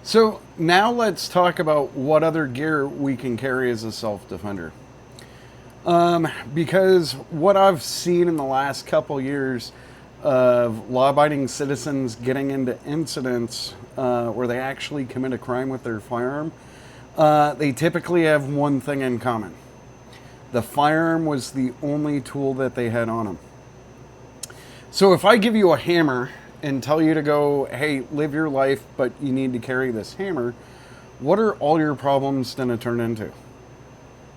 So now let's talk about what other gear we can carry as a self-defender. Because what I've seen in the last couple years of law-abiding citizens getting into incidents where they actually commit a crime with their firearm, they typically have one thing in common. The firearm was the only tool that they had on them. So if I give you a hammer and tell you to go, hey, live your life, but you need to carry this hammer, what are all your problems going to turn into?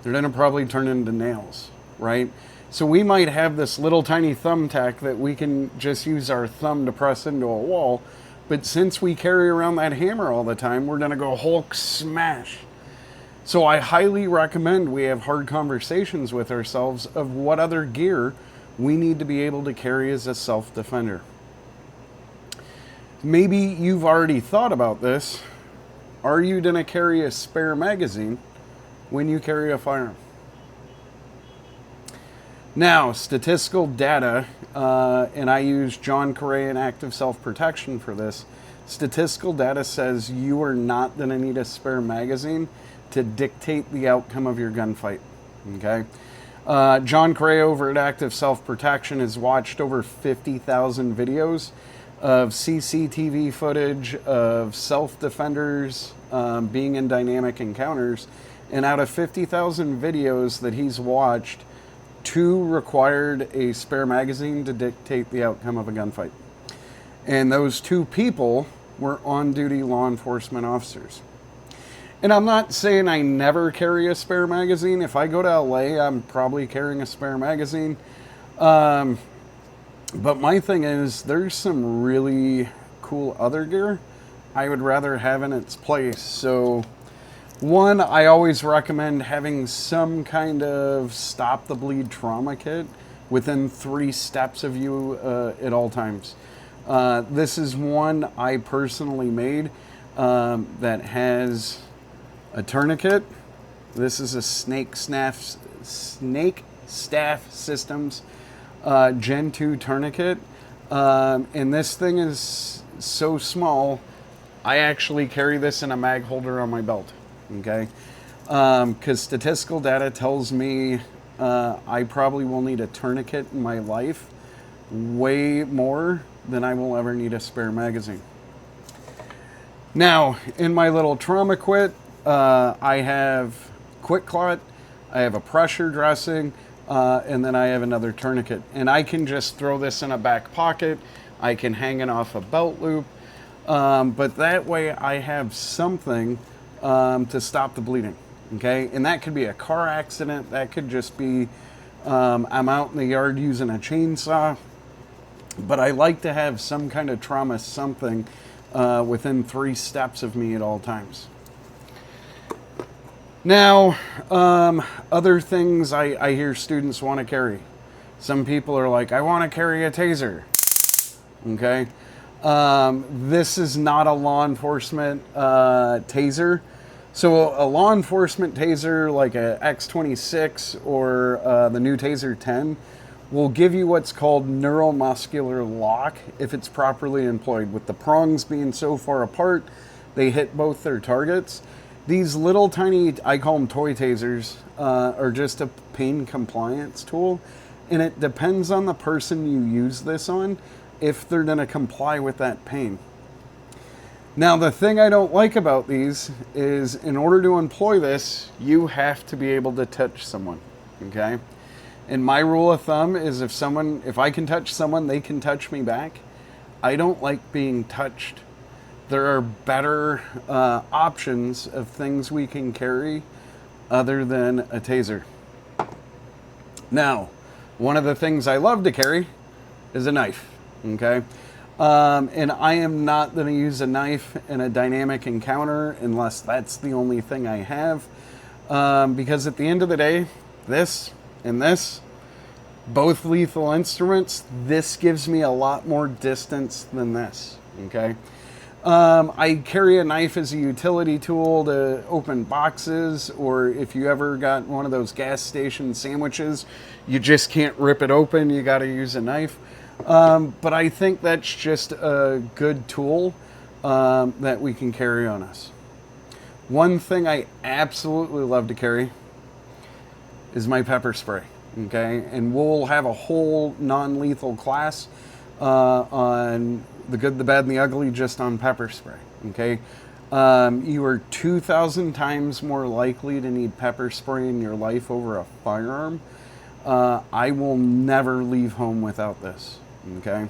They're going to probably turn into nails, right? So we might have this little tiny thumbtack that we can just use our thumb to press into a wall, but since we carry around that hammer all the time, we're going to go Hulk smash. So I highly recommend we have hard conversations with ourselves of what other gear we need to be able to carry as a self-defender. Maybe you've already thought about this. Are you going to carry a spare magazine when you carry a firearm? Now, statistical data, and I use John Correa and Active Self-Protection for this, statistical data says you are not going to need a spare magazine to dictate the outcome of your gunfight, okay? John Correa over at Active Self-Protection has watched over 50,000 videos of CCTV footage of self-defenders being in dynamic encounters. And out of 50,000 videos that he's watched, 2 required a spare magazine to dictate the outcome of a gunfight. And those 2 people were on-duty law enforcement officers. And I'm not saying I never carry a spare magazine. If I go to LA, I'm probably carrying a spare magazine. But my thing is, there's some really cool other gear I would rather have in its place. So, one, I always recommend having some kind of stop the bleed trauma kit within 3 steps of you at all times. This is one I personally made that has a tourniquet. This is a Snake Staff Systems Gen 2 tourniquet, and this thing is so small I actually carry this in a mag holder on my belt, okay? Because statistical data tells me I probably will need a tourniquet in my life way more than I will ever need a spare magazine. Now, in my little trauma kit, I have quick clot, I have a pressure dressing, and then I have another tourniquet. And I can just throw this in a back pocket. I can hang it off a belt loop. But that way I have something to stop the bleeding. Okay? And that could be a car accident. That could just be I'm out in the yard using a chainsaw. But I like to have some kind of trauma something within 3 steps of me at all times. Now, other things I hear students want to carry. Some people are like, I want to carry a taser. Okay? This is not a law enforcement taser. So a law enforcement taser like a X26 or the new Taser 10 will give you what's called neuromuscular lock if it's properly employed. With the prongs being so far apart, they hit both their targets. These little tiny, I call them toy tasers, are just a pain compliance tool. And it depends on the person you use this on if they're going to comply with that pain. Now, the thing I don't like about these is in order to employ this, you have to be able to touch someone, okay? And my rule of thumb is if I can touch someone, they can touch me back. I don't like being touched. There are better options of things we can carry other than a taser. Now, one of the things I love to carry is a knife, okay? And I am not going to use a knife in a dynamic encounter unless that's the only thing I have. Because at the end of the day, this and this, both lethal instruments, this gives me a lot more distance than this, okay? I carry a knife as a utility tool to open boxes, or if you ever got one of those gas station sandwiches, you just can't rip it open, you got to use a knife. But I think that's just a good tool that we can carry on us. One thing I absolutely love to carry is my pepper spray. Okay, and we'll have a whole non-lethal class on the good, the bad, and the ugly just on pepper spray. Okay, you are 2,000 times more likely to need pepper spray in your life over a firearm. I will never leave home without this. Okay.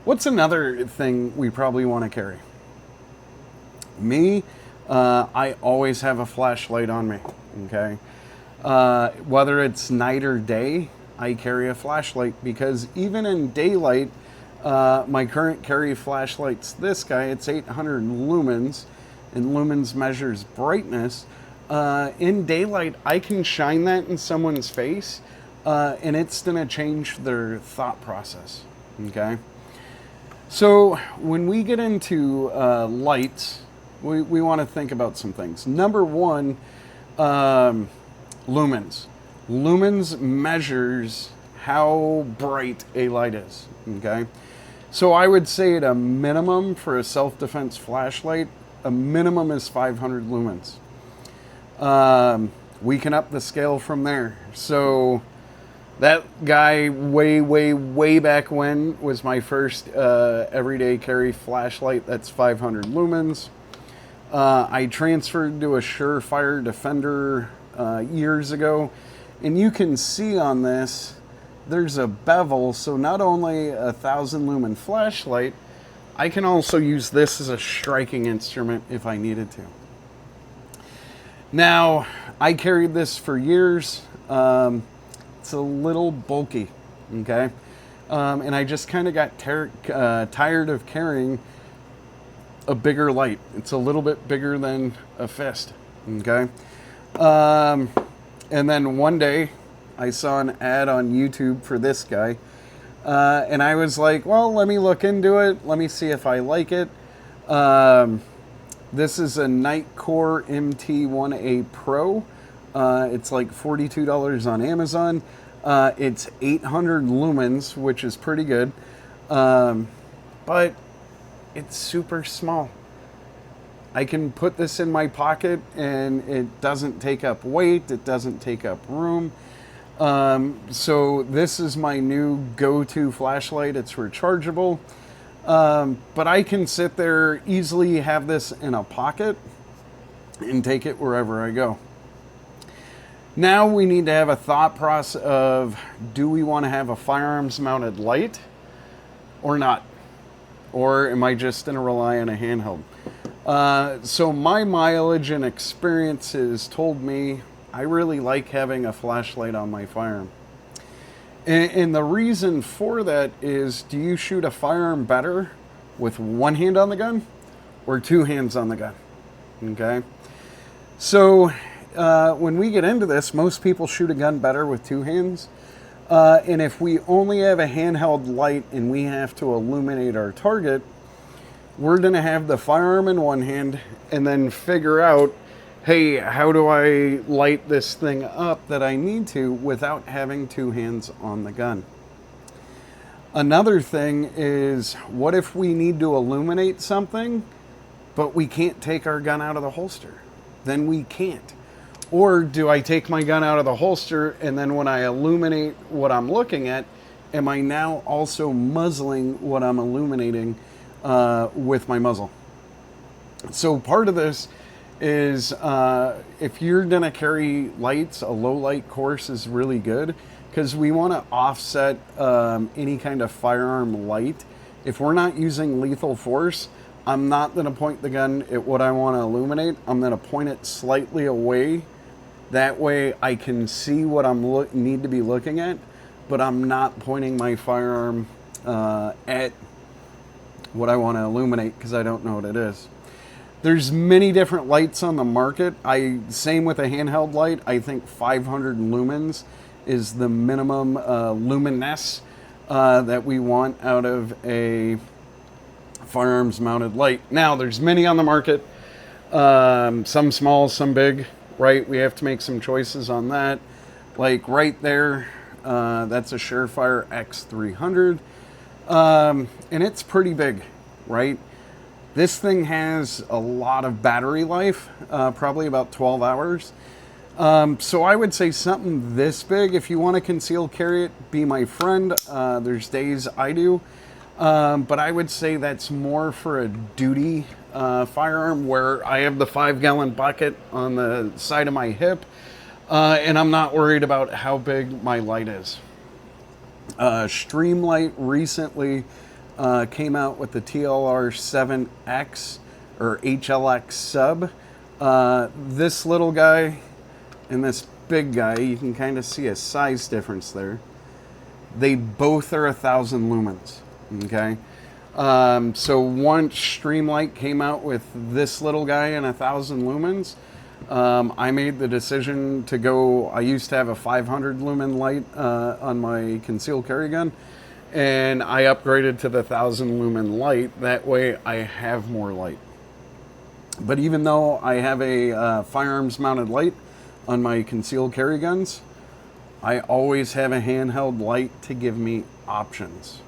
What's another thing we probably want to carry? Me, I always have a flashlight on me. Okay. Whether it's night or day, I carry a flashlight, because even in daylight, my current carry flashlight's this guy. It's 800 lumens, and lumens measures brightness. In daylight, I can shine that in someone's face, and it's going to change their thought process. Okay? So when we get into lights, we want to think about some things. Number one, lumens. Lumens measures how bright a light is. Okay? So I would say at a minimum for a self-defense flashlight, a minimum is 500 lumens. We can up the scale from there. So that guy way back when was my first everyday carry flashlight. That's 500 lumens. I transferred to a Surefire Defender years ago, and you can see on this there's a bevel, so not only a 1,000 lumen flashlight, I can also use this as a striking instrument if I needed to. Now, I carried this for years. It's a little bulky, okay? And I just kind of got tired of carrying a bigger light. It's a little bit bigger than a fist, okay? And then one day, I saw an ad on YouTube for this guy, and I was like, well, let me look into it. Let me see if I like it. This is a Nightcore MT1A Pro. It's like $42 on Amazon. It's 800 lumens, which is pretty good, but it's super small. I can put this in my pocket, and it doesn't take up weight. It doesn't take up room. So this is my new go-to flashlight. It's rechargeable. But I can sit there, easily have this in a pocket and take it wherever I go. Now we need to have a thought process of, do we want to have a firearms mounted light or not? Or am I just going to rely on a handheld? So my mileage and experiences told me I really like having a flashlight on my firearm. And the reason for that is, do you shoot a firearm better with one hand on the gun or two hands on the gun? Okay. So when we get into this, most people shoot a gun better with two hands. And if we only have a handheld light and we have to illuminate our target, we're going to have the firearm in one hand and then figure out, hey, how do I light this thing up that I need to without having two hands on the gun? Another thing is, what if we need to illuminate something, but we can't take our gun out of the holster? Then we can't. Or do I take my gun out of the holster, and then when I illuminate what I'm looking at, am I now also muzzling what I'm illuminating with my muzzle? So part of this is if you're going to carry lights, a low light course is really good, because we want to offset any kind of firearm light. If we're not using lethal force, I'm not going to point the gun at what I want to illuminate. I'm going to point it slightly away. That way I can see what I'm need to be looking at, but I'm not pointing my firearm at what I want to illuminate, because I don't know what it is. There's many different lights on the market. Same with a handheld light. I think 500 lumens is the minimum luminance that we want out of a firearms mounted light. Now, there's many on the market. Some small, some big, right? We have to make some choices on that. Like right there, that's a Surefire X300. And it's pretty big, right? This thing has a lot of battery life, probably about 12 hours. So I would say something this big, if you want to conceal carry it, be my friend. There's days I do. But I would say that's more for a duty firearm where I have the 5-gallon bucket on the side of my hip, and I'm not worried about how big my light is. Streamlight recently came out with the TLR 7X or HLX sub. This little guy and this big guy, you can kind of see a size difference there. They both are 1,000 lumens. Okay, so once Streamlight came out with this little guy and 1,000 lumens, I made the decision to go. I used to have a 500 lumen light on my concealed carry gun, and I upgraded to the 1,000 lumen light. That way I have more light. But even though I have a firearms mounted light on my concealed carry guns, I always have a handheld light to give me options.